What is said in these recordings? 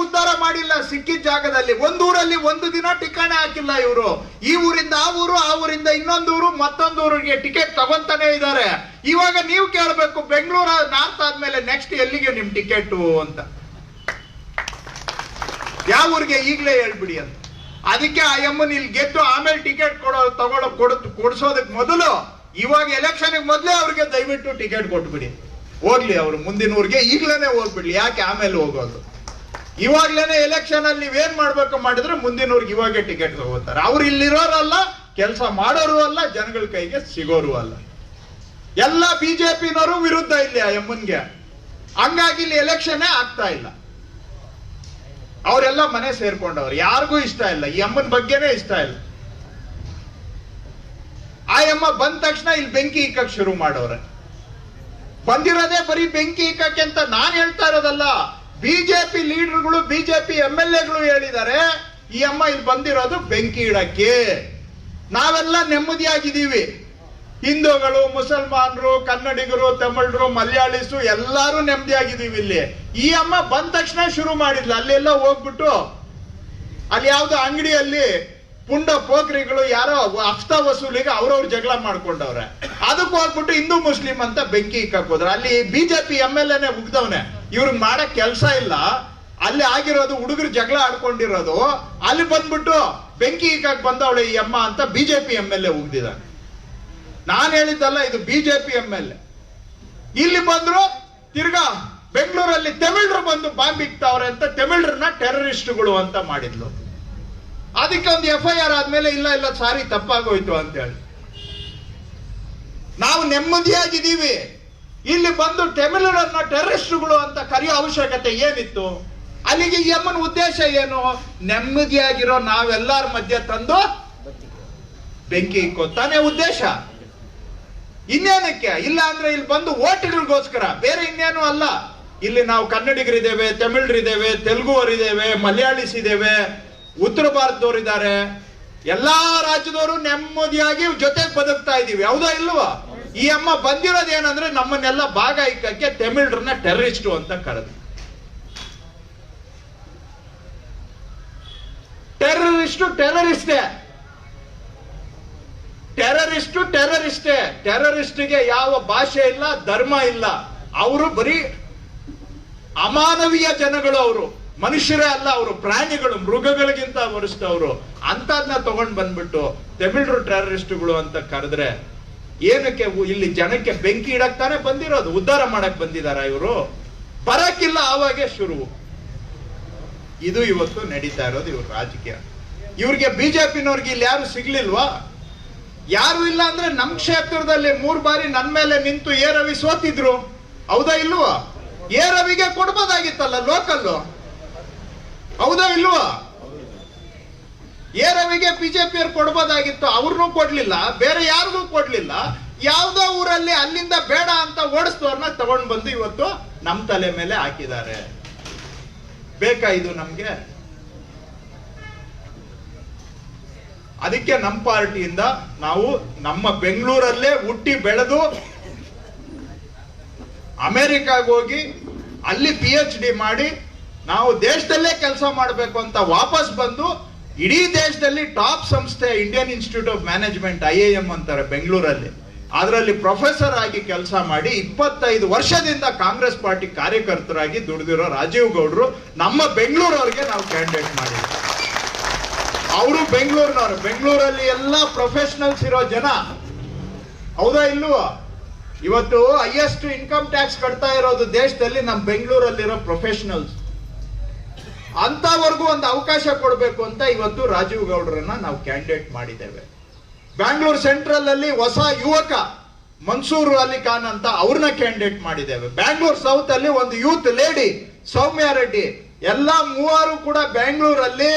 ಉದ್ಧಾರ ಮಾಡಿಲ್ಲ. ಸಿಕ್ಕಿದ ಜಾಗದಲ್ಲಿ ಒಂದೂರಲ್ಲಿ ಒಂದು ದಿನ ಠಿಕಾಣೆ ಹಾಕಿಲ್ಲ ಇವರು. ಈ ಊರಿಂದ ಆ ಊರು, ಆ ಊರಿಂದ ಇನ್ನೊಂದು ಊರು, ಮತ್ತೊಂದು ಊರಿಗೆ ಟಿಕೆಟ್ ತಗೊಂತಾನೆ ಇದ್ದಾರೆ. ಇವಾಗ ನೀವು ಕೇಳಬೇಕು, ಬೆಂಗಳೂರು ನಾರ್ತ್ ಆದ್ಮೇಲೆ ನೆಕ್ಸ್ಟ್ ಎಲ್ಲಿಗೆ ನಿಮ್ ಟಿಕೆಟ್ ಅಂತ, ಯಾವ ಊರಿಗೆ ಈಗಲೇ ಹೇಳ್ಬಿಡಿ ಅಂತ. ಅದಕ್ಕೆ ಆ ಎಮ್ಮನ್ ಇಲ್ಲಿ ಗೆದ್ದು ಆಮೇಲೆ ಟಿಕೆಟ್ ಕೊಡಿಸೋದಕ್ಕೆ ಮೊದಲು, ಇವಾಗ ಎಲೆಕ್ಷನ್ ಮೊದಲೇ ಅವ್ರಿಗೆ ದಯವಿಟ್ಟು ಟಿಕೆಟ್ ಕೊಟ್ಬಿಡಿ, ಹೋಗ್ಲಿ ಅವರು ಮುಂದಿನ ಊರಿಗೆ ಈಗ್ಲೇನೆ ಹೋಗ್ಬಿಡ್ಲಿ. ಯಾಕೆ ಆಮೇಲೆ ಹೋಗೋದು? ಇವಾಗ್ಲೇನೆ ಎಲೆಕ್ಷನ್ ಅಲ್ಲಿ ನೀವೇನ್ ಮಾಡ್ಬೇಕು ಮಾಡಿದ್ರೆ ಮುಂದಿನ ಊರಿಗೆ ಇವಾಗೆ ಟಿಕೆಟ್ ತಗೋತಾರೆ. ಅವ್ರು ಇಲ್ಲಿರೋರಲ್ಲ, ಕೆಲಸ ಮಾಡೋರು ಅಲ್ಲ, ಜನಗಳ ಕೈಗೆ ಸಿಗೋರು ಅಲ್ಲ. ಎಲ್ಲ ಬಿಜೆಪಿನವರು ವಿರುದ್ಧ ಇಲ್ಲಿ ಆ ಎಮ್ಮನ್ಗೆ. ಹಂಗಾಗಿ ಇಲ್ಲಿ ಎಲೆಕ್ಷನ್ ಆಗ್ತಾ ಇಲ್ಲ. ಅವರೆಲ್ಲ ಮನೆ ಸೇರ್ಕೊಂಡವ್ರು, ಯಾರಿಗೂ ಇಷ್ಟ ಇಲ್ಲ, ಈ ಅಮ್ಮನ ಬಗ್ಗೆನೇ ಇಷ್ಟ ಇಲ್ಲ. ಆ ಅಮ್ಮ ಬಂದ ತಕ್ಷಣ ಇಲ್ಲಿ ಬೆಂಕಿ ಇಕ್ಕಕ್ ಶುರು ಮಾಡೋರೆ. ಬಂದಿರೋದೇ ಬರೀ ಬೆಂಕಿ ಇಕ್ಕಕ್ಕೆ ಅಂತ ನಾನ್ ಹೇಳ್ತಾ ಇರೋದಲ್ಲ, ಬಿಜೆಪಿ ಲೀಡರ್ಗಳು, ಬಿಜೆಪಿ MLAಗಳು ಹೇಳಿದ್ದಾರೆ ಈ ಅಮ್ಮ ಇಲ್ಲಿ ಬಂದಿರೋದು ಬೆಂಕಿ ಇಡಕ್ಕೆ. ನಾವೆಲ್ಲ ನೆಮ್ಮದಿಯಾಗಿದ್ದೀವಿ, ಹಿಂದೂಗಳು, ಮುಸಲ್ಮಾನರು, ಕನ್ನಡಿಗರು, ತಮಿಳರು, ಮಲಯಾಳಿಸು ಎಲ್ಲಾರು ನೆಮ್ಮದಿಯಾಗಿದ್ದೀವಿ. ಇಲ್ಲಿ ಈ ಅಮ್ಮ ಬಂದ ತಕ್ಷಣ ಶುರು ಮಾಡಿದ್ಲ. ಅಲ್ಲೆಲ್ಲ ಹೋಗ್ಬಿಟ್ಟು ಅಲ್ಲಿ ಯಾವ್ದೋ ಅಂಗಡಿಯಲ್ಲಿ ಪುಂಡ ಪೋಖ್ರಿಗಳು ಯಾರೋ ಹಫ್ತಾ ವಸೂಲಿಗೆ ಅವ್ರವ್ರ ಜಗಳ ಮಾಡ್ಕೊಂಡವ್ರೆ. ಅದಕ್ಕೆ ಹೋಗ್ಬಿಟ್ಟು ಹಿಂದೂ ಮುಸ್ಲಿಂ ಅಂತ ಬೆಂಕಿ ಇಕ್ಕಕ್ ಹೋದ್ರೆ ಅಲ್ಲಿ ಬಿಜೆಪಿ MLAನೇ ಉಗ್ದವನೆ. ಇವ್ರಿಗೆ ಮಾಡಕ್ ಕೆಲಸ ಇಲ್ಲ, ಅಲ್ಲಿ ಆಗಿರೋದು ಹುಡುಗರು ಜಗಳ ಆಡ್ಕೊಂಡಿರೋದು, ಅಲ್ಲಿ ಬಂದ್ಬಿಟ್ಟು ಬೆಂಕಿ ಇಕ್ಕಕ್ ಬಂದವಳೆ ಈ ಅಮ್ಮ ಅಂತ ಬಿಜೆಪಿ MLA ಉಗ್ದಿದ್ದಾನೆ. ನಾನ್ ಹೇಳಿದ್ದಲ್ಲ, ಇದು ಬಿಜೆಪಿ MLA. ಇಲ್ಲಿ ಬಂದ್ರು ತಿರ್ಗಾ ಬೆಂಗಳೂರಲ್ಲಿ ತಮಿಳರು ಬಂದು ಬಾಂಬ್ ಇಕ್ತಾವ್ರೆ ಅಂತ ತಮಿಳರನ್ನ ಟೆರರಿಸ್ಟ್ಗಳು ಅಂತ ಮಾಡಿದ್ಲು. ಅದಕ್ಕೆ ಒಂದು FIR ಆದ್ಮೇಲೆ ಇಲ್ಲ ಇಲ್ಲ ಸಾರಿ ತಪ್ಪಾಗೋಯ್ತು ಅಂತ ಹೇಳಿ ನಾವು ನೆಮ್ಮದಿಯಾಗಿದ್ದೀವಿ. ಇಲ್ಲಿ ಬಂದು ತಮಿಳರನ್ನ ಟೆರರಿಸ್ಟ್ಗಳು ಅಂತ ಕರೆಯೋ ಅವಶ್ಯಕತೆ ಏನಿತ್ತು? ಅಲ್ಲಿಗೆ ಈ ಅಮ್ಮನ ಉದ್ದೇಶ ಏನು? ನೆಮ್ಮದಿಯಾಗಿರೋ ನಾವೆಲ್ಲರ ಮಧ್ಯೆ ತಂದು ಬೆಂಕಿ ಇಕ್ಕೋತಾನೆ ಉದ್ದೇಶ. ಇನ್ನೇನಕ್ಕೆ? ಇಲ್ಲ ಅಂದ್ರೆ ಇಲ್ಲಿ ಬಂದು ಓಟ್ಗಳಿಗೋಸ್ಕರ, ಬೇರೆ ಇನ್ನೇನು ಅಲ್ಲ. ಇಲ್ಲಿ ನಾವು ಕನ್ನಡಿಗರಿದ್ದೇವೆ, ತಮಿಳರಿದ್ದೇವೆ, ತೆಲುಗುವರಿದ್ದೇವೆ, ಮಲಯಾಳಿಸ್ ಇದ್ದೇವೆ, ಉತ್ತರ ಭಾರತದವರಿದ್ದಾರೆ, ಎಲ್ಲಾ ರಾಜ್ಯದವರು ನೆಮ್ಮದಿಯಾಗಿ ಜೊತೆಗೆ ಬದುಕ್ತಾ ಇದೀವಿ. ಹೌದಾ ಇಲ್ವಾ? ಈ ಅಮ್ಮ ಬಂದಿರೋದೇನಂದ್ರೆ ನಮ್ಮನ್ನೆಲ್ಲ ಭಾಗ ಇಕ್ಕಕ್ಕೆ ತಮಿಳರನ್ನ ಟೆರರಿಸ್ಟು ಅಂತ ಕರೆದು. ಟೆರರಿಸ್ಟೇ ಟೆರರಿಸ್ಟ್ಗೆ ಯಾವ ಭಾಷೆ ಇಲ್ಲ, ಧರ್ಮ ಇಲ್ಲ. ಅವರು ಬರೀ ಅಮಾನವೀಯ ಜನಗಳು. ಅವರು ಮನುಷ್ಯರೇ ಅಲ್ಲ, ಅವರು ಪ್ರಾಣಿಗಳು, ಮೃಗಗಳಿಗಿಂತ ವರಿಷ್ಠವರು. ಅಂತದ್ನ ತಗೊಂಡ್ ಬಂದ್ಬಿಟ್ಟು ತಮಿಳರು ಟೆರರಿಸ್ಟ್ಗಳು ಅಂತ ಕರೆದ್ರೆ ಏನಕ್ಕೆ? ಇಲ್ಲಿ ಜನಕ್ಕೆ ಬೆಂಕಿ ಇಡಕ್ ತಾನೇ ಬಂದಿರೋದು, ಉದ್ಧಾರ ಮಾಡಕ್ ಬಂದಿದಾರ ಇವರು? ಬರಕ್ಕಿಲ್ಲ, ಆವಾಗೆ ಶುರು. ಇದು ಇವತ್ತು ನಡೀತಾ ಇರೋದು ಇವ್ರ ರಾಜಕೀಯ. ಇವ್ರಿಗೆ ಬಿಜೆಪಿನವ್ರಿಗೆ ಇಲ್ಲಿ ಯಾರು ಸಿಗ್ಲಿಲ್ವಾ? ಯಾರು ಇಲ್ಲ ಅಂದ್ರೆ ನಮ್ ಕ್ಷೇತ್ರದಲ್ಲಿ 3 ಬಾರಿ ನನ್ ಮೇಲೆ ನಿಂತು ಎ ರವಿ ಸೋತಿದ್ರು. ಹೌದಾ ಇಲ್ವಾ? ಎ ರವಿಗೆ ಕೊಡ್ಬೋದಾಗಿತ್ತಲ್ಲ ಲೋಕಲ್. ಹೌದಾ ಇಲ್ವಾ? ಎ ರವಿಗೆ ಬಿಜೆಪಿಯವ್ರು ಕೊಡ್ಬೋದಾಗಿತ್ತು, ಅವ್ರನ್ನೂ ಕೊಡ್ಲಿಲ್ಲ, ಬೇರೆ ಯಾರಿಗೂ ಕೊಡ್ಲಿಲ್ಲ. ಯಾವ್ದೋ ಊರಲ್ಲಿ ಅಲ್ಲಿಂದ ಬೇಡ ಅಂತ ಓಡಿಸ್ತವ್ರನ್ನ ತಗೊಂಡ್ ಬಂದು ಇವತ್ತು ನಮ್ ತಲೆ ಮೇಲೆ ಹಾಕಿದ್ದಾರೆ. ಬೇಕಾ ಇದು ನಮ್ಗೆ? ಅದಕ್ಕೆ ನಮ್ಮ ಪಾರ್ಟಿಯಿಂದ ನಾವು ನಮ್ಮ ಬೆಂಗಳೂರಲ್ಲೇ ಹುಟ್ಟಿ ಬೆಳೆದು ಅಮೆರಿಕಾಗ್ ಹೋಗಿ ಅಲ್ಲಿ PhD ಮಾಡಿ ನಾವು ದೇಶದಲ್ಲೇ ಕೆಲಸ ಮಾಡಬೇಕು ಅಂತ ವಾಪಸ್ ಬಂದು ಇಡೀ ದೇಶದಲ್ಲಿ ಟಾಪ್ ಸಂಸ್ಥೆ Indian institute of management IIM ಅಂತಾರೆ ಬೆಂಗಳೂರಲ್ಲಿ, ಅದರಲ್ಲಿ ಪ್ರೊಫೆಸರ್ ಆಗಿ ಕೆಲಸ ಮಾಡಿ 25 ವರ್ಷದಿಂದ ಕಾಂಗ್ರೆಸ್ ಪಾರ್ಟಿ ಕಾರ್ಯಕರ್ತರಾಗಿ ದುಡಿದಿರೋ ರಾಜೀವ್ ಗೌಡ್ರು ನಮ್ಮ ಬೆಂಗಳೂರವ್ರಿಗೆ ನಾವು ಕ್ಯಾಂಡಿಡೇಟ್ ಮಾಡಿದ್ವಿ. ಅವರು ಬೆಂಗಳೂರಿನವರು. ಬೆಂಗಳೂರಲ್ಲಿ ಎಲ್ಲ ಪ್ರೊಫೆಷನಲ್ಸ್ ಇರೋ ಜನ. ಹೌದಾ ಇಲ್ವಾ? ಇವತ್ತು ಹೈಯೆಸ್ಟ್ ಇನ್ಕಮ್ ಟ್ಯಾಕ್ಸ್ ಕಟ್ತಾ ಇರೋದು ದೇಶದಲ್ಲಿ ನಮ್ಮ ಬೆಂಗಳೂರಲ್ಲಿರೋ ಪ್ರೊಫೆಷನಲ್ಸ್. ಅಂತವರೆಗೂ ಒಂದು ಅವಕಾಶ ಕೊಡಬೇಕು ಅಂತ ಇವತ್ತು ರಾಜೀವ್ ಗೌಡ್ರನ್ನ ನಾವು ಕ್ಯಾಂಡಿಡೇಟ್ ಮಾಡಿದ್ದೇವೆ. ಬ್ಯಾಂಗ್ಳೂರ್ ಸೆಂಟ್ರಲ್ ಅಲ್ಲಿ ಹೊಸ ಯುವಕ ಮನ್ಸೂರ್ ಅಲಿ ಖಾನ್ ಅಂತ ಅವ್ರನ್ನ ಕ್ಯಾಂಡಿಡೇಟ್ ಮಾಡಿದ್ದೇವೆ. ಬ್ಯಾಂಗ್ಳೂರ್ ಸೌತ್ ಅಲ್ಲಿ ಒಂದು ಯೂತ್ ಲೇಡಿ ಸೌಮ್ಯ ರೆಡ್ಡಿ. ಎಲ್ಲ 3 ಕೂಡ ಬೆಂಗಳೂರಲ್ಲಿ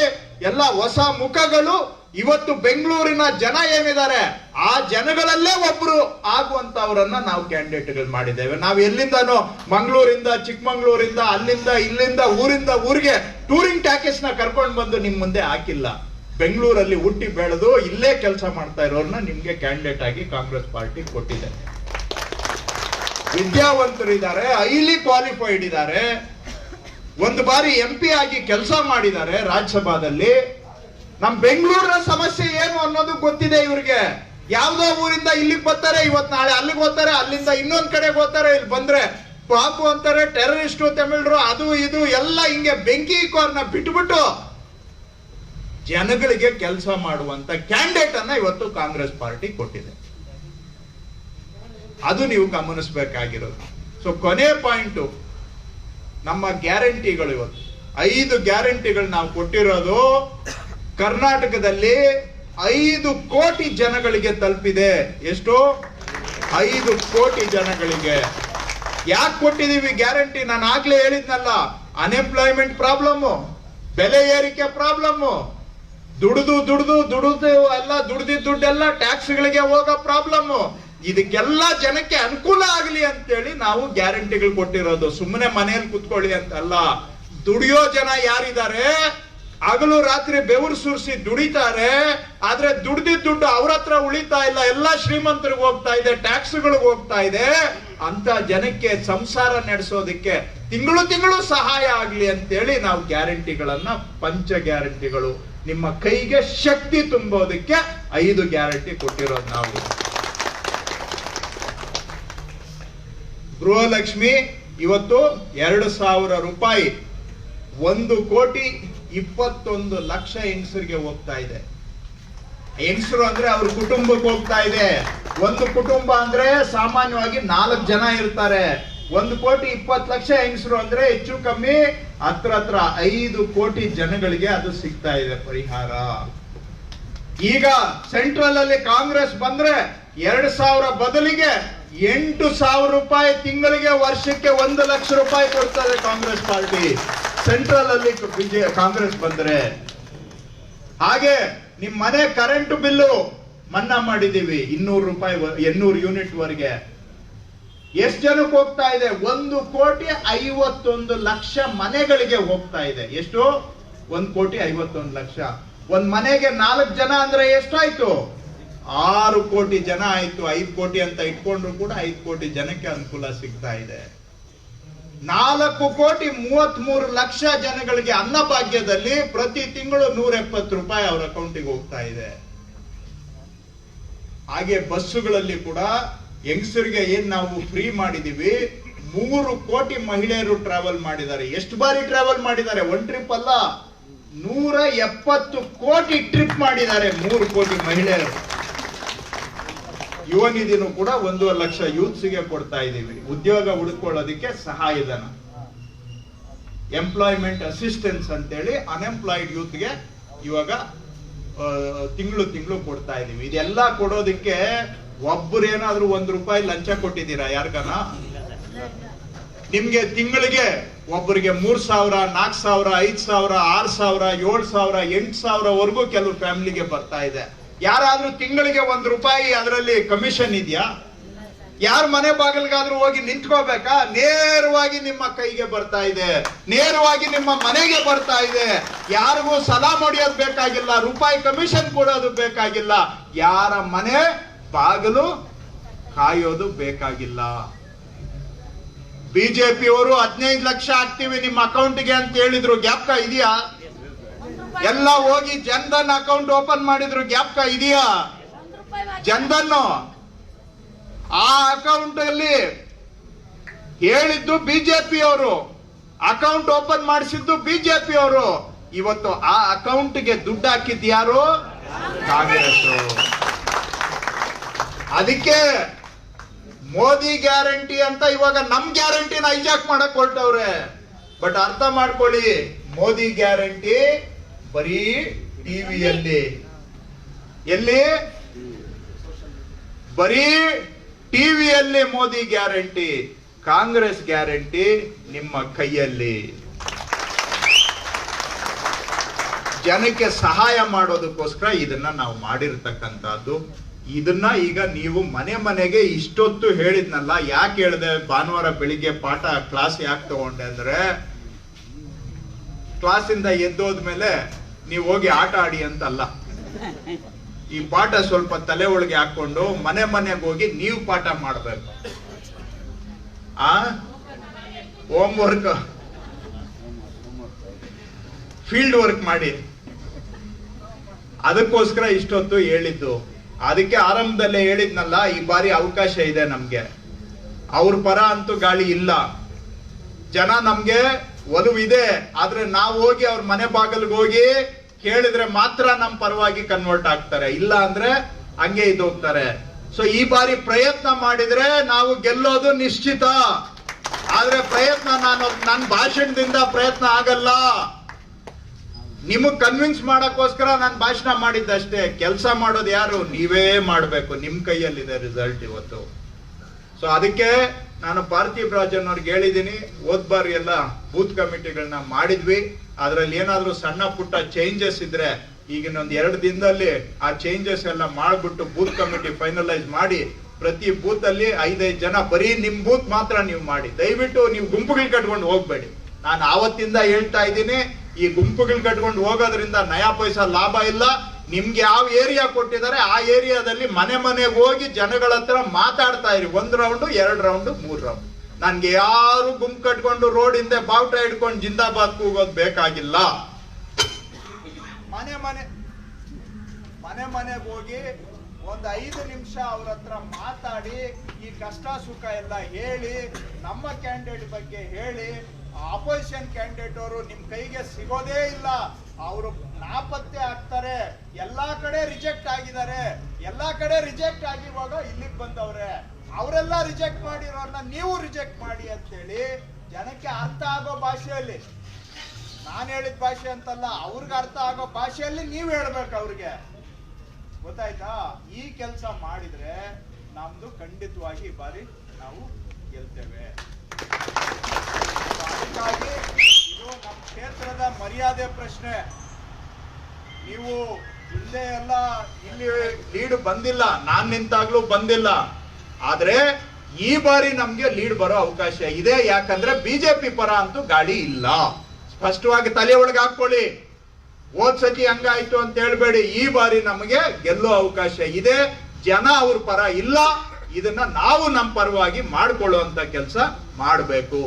ಎಲ್ಲ ಹೊಸ ಮುಖಗಳು. ಇವತ್ತು ಬೆಂಗಳೂರಿನ ಜನ ಏನಿದ್ದಾರೆ ಆ ಜನಗಳಲ್ಲೇ ಒಬ್ರು ಆಗುವಂತವರನ್ನ ನಾವು ಕ್ಯಾಂಡಿಡೇಟ್ಗಳು ಮಾಡಿದ್ದೇವೆ. ನಾವು ಎಲ್ಲಿಂದನೋ ಮಂಗಳೂರಿಂದ, ಚಿಕ್ಕಮಂಗ್ಳೂರಿಂದ, ಅಲ್ಲಿಂದ ಇಲ್ಲಿಂದ ಊರಿಂದ ಊರಿಗೆ ಟೂರಿಂಗ್ ಟ್ಯಾಕೆಸ್ ನ ಕರ್ಕೊಂಡು ಬಂದು ನಿಮ್ ಮುಂದೆ ಹಾಕಿಲ್ಲ. ಬೆಂಗಳೂರಲ್ಲಿ ಹುಟ್ಟಿ ಬೆಳೆದು ಇಲ್ಲೇ ಕೆಲಸ ಮಾಡ್ತಾ ಇರೋರ್ನ ನಿಮ್ಗೆ ಕ್ಯಾಂಡಿಡೇಟ್ ಆಗಿ ಕಾಂಗ್ರೆಸ್ ಪಾರ್ಟಿ ಕೊಟ್ಟಿದೆ. ವಿದ್ಯಾವಂತರು ಇದ್ದಾರೆ, ಹೈಲಿ ಕ್ವಾಲಿಫೈಡ್ ಇದ್ದಾರೆ, ಒಂದು ಬಾರಿ MP ಆಗಿ ಕೆಲಸ ಮಾಡಿದ್ದಾರೆ ರಾಜ್ಯಸಭಾದಲ್ಲಿ. ನಮ್ ಬೆಂಗಳೂರಿನ ಸಮಸ್ಯೆ ಏನು ಅನ್ನೋದು ಗೊತ್ತಿದೆ ಇವ್ರಿಗೆ. ಯಾವ್ದೋ ಊರಿಂದ ಇಲ್ಲಿಗೆ ಬರ್ತಾರೆ, ಇವತ್ ನಾಳೆ ಅಲ್ಲಿಗೆ ಹೋಗ್ತಾರೆ, ಅಲ್ಲಿಂದ ಇನ್ನೊಂದ್ ಕಡೆಗೆ ಹೋಗ್ತಾರೆ. ಇಲ್ಲಿ ಬಂದ್ರೆ ಪಾಪು ಅಂತಾರೆ, ಟೆರರಿಸ್ಟು, ತಮಿಳರು, ಅದು ಇದು ಎಲ್ಲ ಹಿಂಗೆ ಬೆಂಕಿ ಕೋರ್ನ ಬಿಟ್ಬಿಟ್ಟು ಜನಗಳಿಗೆ ಕೆಲಸ ಮಾಡುವಂತ ಕ್ಯಾಂಡಿಡೇಟ್ ಅನ್ನ ಇವತ್ತು ಕಾಂಗ್ರೆಸ್ ಪಾರ್ಟಿ ಕೊಟ್ಟಿದೆ. ಅದು ನೀವು ಗಮನಿಸಬೇಕಾಗಿರೋದು. ಸೊ ಕೊನೆ ಪಾಯಿಂಟು, ನಮ್ಮ ಗ್ಯಾರಂಟಿಗಳು ಇವತ್ತು 5 ಗ್ಯಾರಂಟಿಗಳು ನಾವು ಕೊಟ್ಟಿರೋದು ಕರ್ನಾಟಕದಲ್ಲಿ 5 ಕೋಟಿ ಜನಗಳಿಗೆ ತಲುಪಿದೆ. ಎಷ್ಟು? 5 ಕೋಟಿ ಜನಗಳಿಗೆ. ಯಾಕೆ ಕೊಟ್ಟಿದೀವಿ ಗ್ಯಾರಂಟಿ? ನಾನು ಆಗ್ಲೇ ಹೇಳಿದ್ನಲ್ಲ, ಅನ್ಎಂಪ್ಲಾಯ್ಮೆಂಟ್ ಪ್ರಾಬ್ಲಮ್, ಬೆಲೆ ಏರಿಕೆ ಪ್ರಾಬ್ಲಮ್, ದುಡಿದು ಎಲ್ಲ ದುಡ್ದಿದ್ದ ದುಡ್ಡೆಲ್ಲ ಟ್ಯಾಕ್ಸ್ಗಳಿಗೆ ಹೋಗೋ ಪ್ರಾಬ್ಲಮ್. ಇದಕ್ಕೆಲ್ಲ ಜನಕ್ಕೆ ಅನುಕೂಲ ಆಗಲಿ ಅಂತೇಳಿ ನಾವು ಗ್ಯಾರಂಟಿಗಳು ಕೊಟ್ಟಿರೋದು. ಸುಮ್ಮನೆ ಮನೆಯಲ್ಲಿ ಕುತ್ಕೊಳ್ಳಿ ಅಂತಲ್ಲ. ದುಡಿಯೋ ಜನ ಯಾರಿದ್ದಾರೆ, ಹಗಲು ರಾತ್ರಿ ಬೆವರು ಸುರಿಸಿ ದುಡಿತಾರೆ, ಆದ್ರೆ ದುಡ್ದಿದ್ದ ದುಡ್ಡು ಅವ್ರ ಹತ್ರ ಉಳಿತಾ ಇಲ್ಲ, ಎಲ್ಲ ಶ್ರೀಮಂತರಿಗೆ ಹೋಗ್ತಾ ಇದೆ, ಟ್ಯಾಕ್ಸ್ಗಳಿಗೆ ಹೋಗ್ತಾ ಇದೆ. ಅಂತ ಜನಕ್ಕೆ ಸಂಸಾರ ನಡೆಸೋದಕ್ಕೆ ತಿಂಗಳು ಸಹಾಯ ಆಗ್ಲಿ ಅಂತೇಳಿ ನಾವು ಗ್ಯಾರಂಟಿಗಳನ್ನ, ಪಂಚ ಗ್ಯಾರಂಟಿಗಳು, ನಿಮ್ಮ ಕೈಗೆ ಶಕ್ತಿ ತುಂಬೋದಕ್ಕೆ 5 ಗ್ಯಾರಂಟಿ ಕೊಟ್ಟಿರೋದು ನಾವು. ಗೃಹಲಕ್ಷ್ಮಿ ಇವತ್ತು 2,000 ರೂಪಾಯಿ 1,21,00,000 ಹೆಂಗಸರಿಗೆ ಹೋಗ್ತಾ ಇದೆ. ಹೆಂಗಸರು ಅಂದ್ರೆ ಅವ್ರ ಕುಟುಂಬಕ್ಕೆ ಹೋಗ್ತಾ ಇದೆ. ಒಂದು ಕುಟುಂಬ ಅಂದ್ರೆ ಸಾಮಾನ್ಯವಾಗಿ 4 ಜನ ಇರ್ತಾರೆ. 1,20,00,000 ಹೆಂಗಸರು ಅಂದ್ರೆ ಹೆಚ್ಚು ಕಮ್ಮಿ ಹತ್ರ 5 ಕೋಟಿ ಜನಗಳಿಗೆ ಅದು ಸಿಗ್ತಾ ಇದೆ ಪರಿಹಾರ. ಈಗ ಸೆಂಟ್ರಲ್ ಅಲ್ಲಿ ಕಾಂಗ್ರೆಸ್ ಬಂದ್ರೆ 2,000 ಬದಲಿಗೆ 8,000 ರೂಪಾಯಿ ತಿಂಗಳಿಗೆ, ವರ್ಷಕ್ಕೆ 1,00,000 ರೂಪಾಯಿ ಕೊಡ್ತಾರೆ ಕಾಂಗ್ರೆಸ್ ಪಾರ್ಟಿ. ಸೆಂಟ್ರಲ್ ಅಲ್ಲಿ ಕಾಂಗ್ರೆಸ್ ಬಂದ್ರೆ. ಹಾಗೆ ನಿಮ್ ಮನೆ ಕರೆಂಟ್ ಬಿಲ್ಲು ಮನ್ನಾ ಮಾಡಿದೀವಿ 200 ರೂಪಾಯಿ, 800 ಯೂನಿಟ್ ವರೆಗೆ. ಎಷ್ಟು ಜನಕ್ಕೆ ಹೋಗ್ತಾ ಇದೆ? 1,51,00,000 ಮನೆಗಳಿಗೆ ಹೋಗ್ತಾ ಇದೆ. ಎಷ್ಟು? 1,51,00,000. ಒಂದ್ ಮನೆಗೆ 4 ಜನ ಅಂದ್ರೆ ಎಷ್ಟಾಯ್ತು? 6 ಕೋಟಿ ಜನ ಆಯ್ತು. 5 ಕೋಟಿ ಅಂತ ಇಟ್ಕೊಂಡ್ರು ಕೂಡ 5 ಕೋಟಿ ಜನಕ್ಕೆ ಅನುಕೂಲ ಸಿಗ್ತಾ ಇದೆ. 4,33,00,000 ಜನಗಳಿಗೆ ಅನ್ನಭಾಗ್ಯದಲ್ಲಿ ಪ್ರತಿ ತಿಂಗಳು 170 ರೂಪಾಯಿ ಅವರ ಅಕೌಂಟಿಗೆ ಹೋಗ್ತಾ ಇದೆ. ಹಾಗೆ ಬಸ್ಸುಗಳಲ್ಲಿ ಕೂಡ ಹೆಂಗಸರಿಗೆ ಏನ್ ನಾವು ಫ್ರೀ ಮಾಡಿದೀವಿ, 3 ಕೋಟಿ ಮಹಿಳೆಯರು ಟ್ರಾವೆಲ್ ಮಾಡಿದ್ದಾರೆ. ಎಷ್ಟು ಬಾರಿ ಟ್ರಾವೆಲ್ ಮಾಡಿದ್ದಾರೆ? ಒನ್ ಟ್ರಿಪ್ ಅಲ್ಲ, 170 ಕೋಟಿ ಟ್ರಿಪ್ ಮಾಡಿದ್ದಾರೆ 3 ಕೋಟಿ ಮಹಿಳೆಯರು. ಯುವ ನಿಧಿನೂ ಕೂಡ 1.5 ಲಕ್ಷ ಯೂತ್ಸ್ಗೆ ಕೊಡ್ತಾ ಇದ್ದೀವಿ, ಉದ್ಯೋಗ ಹುಡುಕೊಳ್ಳೋದಕ್ಕೆ ಸಹಾಯಧನ. ಎಂಪ್ಲಾಯ್ಮೆಂಟ್ ಅಸಿಸ್ಟೆನ್ಸ್ ಅಂತೇಳಿ ಅನ್ಎಂಪ್ಲಾಯ್ಡ್ ಯೂತ್ಗೆ ಇವಾಗ ತಿಂಗಳು ಕೊಡ್ತಾ ಇದೀವಿ. ಇದೆಲ್ಲ ಕೊಡೋದಕ್ಕೆ ಒಬ್ಬರೇನಾದ್ರೂ 1 ರೂಪಾಯಿ ಲಂಚ ಕೊಟ್ಟಿದ್ದೀರಾ ಯಾರ್ಗನ? ನಿಮ್ಗೆ ತಿಂಗಳಿಗೆ ಒಬ್ಬರಿಗೆ 3,000, 4,000, 5,000, 6,000, 7,000, 8,000 ವರೆಗೂ ಕೆಲವು ಫ್ಯಾಮಿಲಿಗೆ ಬರ್ತಾ ಇದೆ. ಯಾರಾದ್ರೂ ತಿಂಗಳಿಗೆ 1 ರೂಪಾಯಿ ಅದರಲ್ಲಿ ಕಮಿಷನ್ ಇದೆಯಾ? ಯಾರ ಮನೆ ಬಾಗಿಲಿಗಾದ್ರೂ ಹೋಗಿ ನಿಂತ್ಕೋಬೇಕಾ? ನೇರವಾಗಿ ನಿಮ್ಮ ಕೈಗೆ ಬರ್ತಾ ಇದೆ, ನೇರವಾಗಿ ನಿಮ್ಮ ಮನೆಗೆ ಬರ್ತಾ ಇದೆ. ಯಾರಿಗೂ ಸಲಾ ಹೊಡೆಯೋದು ಬೇಕಾಗಿಲ್ಲ, ರೂಪಾಯಿ ಕಮಿಷನ್ ಕೊಡೋದು ಬೇಕಾಗಿಲ್ಲ, ಯಾರ ಮನೆ ಬಾಗಿಲು ಕಾಯೋದು ಬೇಕಾಗಿಲ್ಲ. ಬಿಜೆಪಿಯವರು 15 ಲಕ್ಷ ಹಾಕ್ತೀವಿ ನಿಮ್ಮ ಅಕೌಂಟ್ಗೆ ಅಂತ ಹೇಳಿದ್ರು, ಜ್ಞಾಪಕ ಇದೆಯಾ? ಎಲ್ಲ ಹೋಗಿ ಜನ್ಧನ್ ಅಕೌಂಟ್ ಓಪನ್ ಮಾಡಿದ್ರು, ಜ್ಞಾಪಕ ಇದೆಯಾ? ಜನ್ಧನ್ ಆ ಅಕೌಂಟ್ ಅಲ್ಲಿ ಹೇಳಿದ್ದು ಬಿಜೆಪಿ ಅವರು, ಅಕೌಂಟ್ ಓಪನ್ ಮಾಡಿಸಿದ್ದು ಬಿಜೆಪಿ ಅವರು. ಇವತ್ತು ಆ ಅಕೌಂಟ್ಗೆ ದುಡ್ಡು ಹಾಕಿದ್ ಯಾರು? ಕಾಂಗ್ರೆಸ್. ಅದಕ್ಕೆ ಮೋದಿ ಗ್ಯಾರಂಟಿ ಅಂತ ಇವಾಗ ನಮ್ ಗ್ಯಾರಂಟಿನ ಹೈಜಾಕ್ ಮಾಡಕ್ ಹೊರಟವ್ರೆ. ಬಟ್ ಅರ್ಥ ಮಾಡ್ಕೊಳ್ಳಿ, ಮೋದಿ ಗ್ಯಾರಂಟಿ ಬರೀ ಟಿವಿಯಲ್ಲಿ, ಎಲ್ಲಿ? ಬರೀ ಟಿವಿಯಲ್ಲಿ ಮೋದಿ ಗ್ಯಾರಂಟಿ. ಕಾಂಗ್ರೆಸ್ ಗ್ಯಾರಂಟಿ ನಿಮ್ಮ ಕೈಯಲ್ಲಿ. ಜನಕ್ಕೆ ಸಹಾಯ ಮಾಡೋದಕ್ಕೋಸ್ಕರ ಇದನ್ನ ನಾವು ಮಾಡಿರ್ತಕ್ಕಂಥದ್ದು. ಇದನ್ನ ಈಗ ನೀವು ಮನೆ ಮನೆಗೆ ಇಷ್ಟೊತ್ತು ಹೇಳಿದ್ನಲ್ಲ, ಯಾಕೆ ಹೇಳಿದೆ ಭಾನುವಾರ ಬೆಳಿಗ್ಗೆ ಪಾಠ ಕ್ಲಾಸ್ ಯಾಕೆ ತಗೊಂಡೆ ಅಂದ್ರೆ, ಕ್ಲಾಸಿಂದ ಎದ್ದೋದ್ಮೇಲೆ ನೀವು ಹೋಗಿ ಆಟ ಆಡಿ ಅಂತಲ್ಲ. ಈ ಪಾಠ ಸ್ವಲ್ಪ ತಲೆ ಒಳಗೆ ಹಾಕೊಂಡು ಮನೆ ಮನೆಗೆ ಹೋಗಿ ನೀವು ಪಾಠ ಮಾಡ್ಬೇಕು. ಹೋಮ್ ವರ್ಕ್ ಫೀಲ್ಡ್ ವರ್ಕ್ ಮಾಡಿ. ಅದಕ್ಕೋಸ್ಕರ ಇಷ್ಟೊತ್ತು ಹೇಳಿದ್ದು. ಅದಕ್ಕೆ ಆರಂಭದಲ್ಲೇ ಹೇಳಿದ್ನಲ್ಲ, ಈ ಬಾರಿ ಅವಕಾಶ ಇದೆ ನಮ್ಗೆ. ಅವ್ರ ಪರ ಅಂತೂ ಗಾಳಿ ಇಲ್ಲ, ಜನ ನಮ್ಗೆ ಒಲವಿದೆ. ಆದ್ರೆ ನಾವು ಹೋಗಿ ಅವ್ರ ಮನೆ ಬಾಗಿಲ್ಗೆ ಹೋಗಿ ಕೇಳಿದ್ರೆ ಮಾತ್ರ ನಮ್ ಪರವಾಗಿ ಕನ್ವರ್ಟ್ ಆಗ್ತಾರೆ, ಇಲ್ಲ ಅಂದ್ರೆ ಹಂಗೆ ಹೋಗ್ತಾರೆ. ಸೊ ಈ ಬಾರಿ ಪ್ರಯತ್ನ ಮಾಡಿದ್ರೆ ನಾವು ಗೆಲ್ಲೋದು ನಿಶ್ಚಿತ. ಆದ್ರೆ ಪ್ರಯತ್ನ ನನ್ನ ಭಾಷಣದಿಂದ ಪ್ರಯತ್ನ ಆಗಲ್ಲ. ನಿಮಗ್ ಕನ್ವಿನ್ಸ್ ಮಾಡಕ್ಕೋಸ್ಕರ ನಾನು ಭಾಷಣ ಮಾಡಿದ್ದಷ್ಟೇ. ಕೆಲಸ ಮಾಡೋದು ಯಾರು? ನೀವೇ ಮಾಡ್ಬೇಕು. ನಿಮ್ ಕೈಯಲ್ಲಿದೆ ರಿಸಲ್ಟ್ ಇವತ್ತು. ಸೊ ಅದಕ್ಕೆ ನಾನು ಪಾರ್ಥಿವ್ ರಾಜನ್ ಅವ್ರಿಗೆ ಹೇಳಿದ್ದೀನಿ, ಹೋದ್ ಬಾರಿ ಎಲ್ಲ ಬೂತ್ ಕಮಿಟಿಗಳನ್ನ ಮಾಡಿದ್ವಿ. ಅದ್ರಲ್ಲಿ ಏನಾದ್ರೂ ಸಣ್ಣ ಪುಟ್ಟ ಚೇಂಜಸ್ ಇದ್ರೆ ಈಗಿನೊಂದ್ 2 ದಿನದಲ್ಲಿ ಆ ಚೇಂಜಸ್ ಎಲ್ಲ ಮಾಡ್ಬಿಟ್ಟು ಬೂತ್ ಕಮಿಟಿ ಫೈನಲೈಸ್ ಮಾಡಿ, ಪ್ರತಿ ಬೂತ್ ಅಲ್ಲಿ 5-5 ಜನ, ಬರೀ ನಿಮ್ ಬೂತ್ ಮಾತ್ರ ನೀವು ಮಾಡಿ. ದಯವಿಟ್ಟು ನೀವು ಗುಂಪುಗಳು ಕಟ್ಕೊಂಡು ಹೋಗ್ಬೇಡಿ. ನಾನು ಆವತ್ತಿಂದ ಹೇಳ್ತಾ ಇದ್ದೀನಿ, ಈ ಗುಂಪುಗಳು ಕಟ್ಕೊಂಡು ಹೋಗೋದ್ರಿಂದ ನಯಾ ಪೈಸಾ ಲಾಭ ಇಲ್ಲ. ನಿಮ್ಗೆ ಯಾವ ಏರಿಯಾ ಕೊಟ್ಟಿದ್ದಾರೆ ಆ ಏರಿಯಾದಲ್ಲಿ ಮನೆ ಮನೆಗೆ ಹೋಗಿ ಜನಗಳ ಹತ್ರ ಮಾತಾಡ್ತಾ ಇರಿ. 1 ರೌಂಡ್ 2 ರೌಂಡ್ 3 ರೌಂಡ್. ನನ್ಗೆ ಯಾರು ಗುಂಪು ಕಟ್ಕೊಂಡು ರೋಡ್ ಹಿಂದೆ ಬಾವುಟ ಹಿಡ್ಕೊಂಡು ಜಿಂದಾಬಾದ್ ಕೂಗೋದು ಬೇಕಾಗಿಲ್ಲ. ಮನೆ ಮನೆಗೆ ಹೋಗಿ 5 ನಿಮಿಷ ಅವ್ರ ಹತ್ರ ಮಾತಾಡಿ, ಈ ಕಷ್ಟ ಸುಖ ಎಲ್ಲ ಹೇಳಿ, ನಮ್ಮ ಕ್ಯಾಂಡಿಡೇಟ್ ಬಗ್ಗೆ ಹೇಳಿ. ಅಪೋಸಿಷನ್ ಕ್ಯಾಂಡಿಡೇಟ್ ಅವರು ನಿಮ್ ಕೈಗೆ ಸಿಗೋದೇ ಇಲ್ಲ, ಅವರು ನಾಪತ್ತೆ ಆಗ್ತಾರೆ. ಎಲ್ಲಾ ಕಡೆ ರಿಜೆಕ್ಟ್ ಆಗಿದ್ದಾರೆ. ಎಲ್ಲಾ ಕಡೆ ರಿಜೆಕ್ಟ್ ಆಗಿರುವಾಗ ಇಲ್ಲಿಗೆ ಬಂದವ್ರೆ. ಅವರೆಲ್ಲ ರಿಜೆಕ್ಟ್ ಮಾಡಿರೋರ್ನ ನೀವು ರಿಜೆಕ್ಟ್ ಮಾಡಿ ಅಂತೇಳಿ ಜನಕ್ಕೆ ಅರ್ಥ ಆಗೋ ಭಾಷೆಯಲ್ಲಿ, ನಾನು ಹೇಳಿದ ಭಾಷೆ ಅಂತಲ್ಲ, ಅವ್ರಿಗೆ ಅರ್ಥ ಆಗೋ ಭಾಷೆಯಲ್ಲಿ ನೀವು ಹೇಳ್ಬೇಕು ಅವ್ರಿಗೆ. ಗೊತ್ತಾಯ್ತಾ? ಈ ಕೆಲಸ ಮಾಡಿದ್ರೆ ನಮ್ದು ಖಂಡಿತವಾಗಿ ಈ ಬಾರಿ ನಾವು ಗೆಲ್ತೇವೆ. ಅದಕ್ಕಾಗಿ ಇದು ನಮ್ಮ ಕ್ಷೇತ್ರದ ಮರ್ಯಾದೆ ಪ್ರಶ್ನೆ. ನೀವು ಇಲ್ಲೇ ಎಲ್ಲ ಇಲ್ಲಿ ಲೀಡ್ ಬಂದಿಲ್ಲ, ನಾನ್ ನಿಂತಾಗ್ಲೂ ಬಂದಿಲ್ಲ. ಆದ್ರೆ ಈ ಬಾರಿ ನಮ್ಗೆ ಲೀಡ್ ಬರೋ ಅವಕಾಶ ಇದೆ. ಯಾಕಂದ್ರೆ ಬಿಜೆಪಿ ಪರ ಅಂತೂ ಗಾಳಿ ಇಲ್ಲ. ಸ್ಪಷ್ಟವಾಗಿ ತಲೆ ಒಳಗೆ ಹಾಕೊಳ್ಳಿ. ಹೋದ್ ಸತಿ ಹಂಗಾಯ್ತು ಅಂತ ಹೇಳ್ಬೇಡಿ. ಈ ಬಾರಿ ನಮಗೆ ಗೆಲ್ಲೋ ಅವಕಾಶ ಇದೆ. ಜನ ಅವ್ರ ಪರ ಇಲ್ಲ. ಇದನ್ನ ನಾವು ನಮ್ಮ ಪರವಾಗಿ ಮಾಡ್ಕೊಳ್ಳುವಂತ ಕೆಲಸ ಮಾಡಬೇಕು.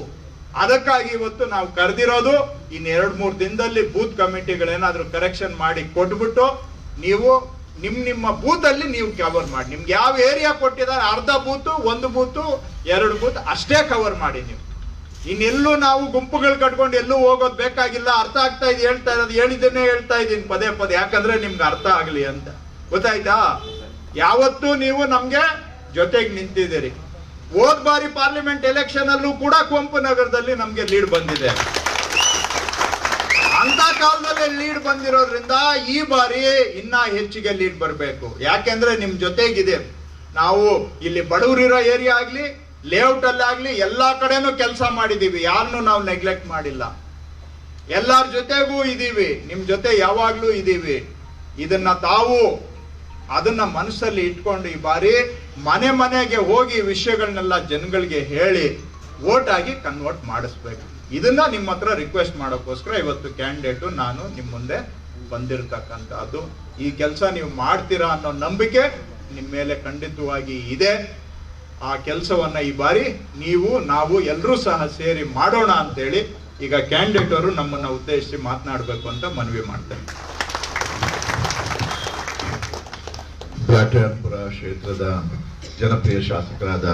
ಅದಕ್ಕಾಗಿ ಇವತ್ತು ನಾವು ಕರೆದಿರೋದು. ಇನ್ 2-3 ದಿನದಲ್ಲಿ ಬೂತ್ ಕಮಿಟಿಗಳೇನಾದ್ರೂ ಕರೆಕ್ಷನ್ ಮಾಡಿ ಕೊಟ್ಬಿಟ್ಟು ನೀವು ನಿಮ್ಮ ಬೂತ್ ಅಲ್ಲಿ ನೀವು ಕವರ್ ಮಾಡಿ. ನಿಮ್ಗೆ ಯಾವ ಏರಿಯಾ ಕೊಟ್ಟಿದ್ದಾರೆ, ಅರ್ಧ ಬೂತು, 1 ಬೂತು, 2 ಬೂತ್ ಅಷ್ಟೇ ಕವರ್ ಮಾಡಿ. ನೀವು ಇನ್ನೆಲ್ಲೂ ನಾವು ಗುಂಪುಗಳು ಕಟ್ಕೊಂಡು ಎಲ್ಲೂ ಹೋಗೋದು ಬೇಕಾಗಿಲ್ಲ. ಅರ್ಥ ಆಗ್ತಾ ಇದೆ ಹೇಳ್ತಾ ಇರೋದು, ಹೇಳಿದ್ದೇನೆ ಹೇಳ್ತಾ ಇದ್ದೀನಿ ಪದೇ ಪದೇ, ಯಾಕಂದ್ರೆ ನಿಮ್ಗೆ ಅರ್ಥ ಆಗ್ಲಿ ಅಂತ. ಗೊತ್ತಾಯ್ತಾ? ಯಾವತ್ತೂ ನೀವು ನಮ್ಗೆ ಜೊತೆಗೆ ನಿಂತಿದ್ದೀರಿ. ಹೋದ್ ಬಾರಿ ಪಾರ್ಲಿಮೆಂಟ್ ಎಲೆಕ್ಷನ್ ಅಲ್ಲೂ ಕೂಡ ಕುವೆಂಪು ನಗರದಲ್ಲಿ ನಮ್ಗೆ ಲೀಡ್ ಬಂದಿದೆ. ಅಂತ ಕಾಲದಲ್ಲಿ ಲೀಡ್ ಬಂದಿರೋದ್ರಿಂದ ಈ ಬಾರಿ ಇನ್ನ ಹೆಚ್ಚಿಗೆ ಲೀಡ್ ಬರಬೇಕು. ಯಾಕೆಂದ್ರೆ ನಿಮ್ ಜೊತೆಗಿದೆ. ನಾವು ಇಲ್ಲಿ ಬಡವರಿರೋ ಏರಿಯಾ ಆಗ್ಲಿ, ಲೇಔಟ್ ಅಲ್ಲಿ ಆಗ್ಲಿ, ಎಲ್ಲಾ ಕಡೆನೂ ಕೆಲಸ ಮಾಡಿದೀವಿ. ಯಾರನ್ನು ನಾವು ನೆಗ್ಲೆಕ್ಟ್ ಮಾಡಿಲ್ಲ. ಎಲ್ಲಾರ ಜೊತೆಗೂ ಇದೀವಿ. ನಿಮ್ ಜೊತೆ ಯಾವಾಗ್ಲೂ ಇದೀವಿ. ಇದನ್ನ ತಾವು ಅದನ್ನ ಮನಸ್ಸಲ್ಲಿ ಇಟ್ಕೊಂಡು ಈ ಬಾರಿ ಮನೆ ಮನೆಗೆ ಹೋಗಿ ವಿಷಯಗಳನ್ನೆಲ್ಲ ಜನಗಳಿಗೆ ಹೇಳಿ ವೋಟ್ ಆಗಿ ಕನ್ವರ್ಟ್ ಮಾಡಿಸ್ಬೇಕು. ಇದನ್ನ ನಿಮ್ಮ ಹತ್ರ ರಿಕ್ವೆಸ್ಟ್ ಮಾಡೋಕ್ಕೋಸ್ಕರ ಇವತ್ತು ಕ್ಯಾಂಡಿಡೇಟು ನಾನು ನಿಮ್ಮ ಮುಂದೆ ಬಂದಿರತಕ್ಕಂಥದ್ದು. ಈ ಕೆಲಸ ನೀವು ಮಾಡ್ತೀರಾ ಅನ್ನೋ ನಂಬಿಕೆ ನಿಮ್ಮ ಮೇಲೆ ಖಂಡಿತವಾಗಿ ಇದೆ. ಆ ಕೆಲಸವನ್ನ ಈ ಬಾರಿ ನಾವು ಎಲ್ಲರೂ ಸಹ ಸೇರಿ ಮಾಡೋಣ ಅಂತೇಳಿ ಈಗ ಕ್ಯಾಂಡಿಡೇಟ್ ಅವರು ನಮ್ಮನ್ನ ಉದ್ದೇಶಿಸಿ ಮಾತನಾಡಬೇಕು ಅಂತ ಮನವಿ ಮಾಡ್ತೇನೆ. ಬ್ಯಾಟರಾಯನಪುರ ಕ್ಷೇತ್ರದ ಜನಪ್ರಿಯ ಶಾಸಕರಾದ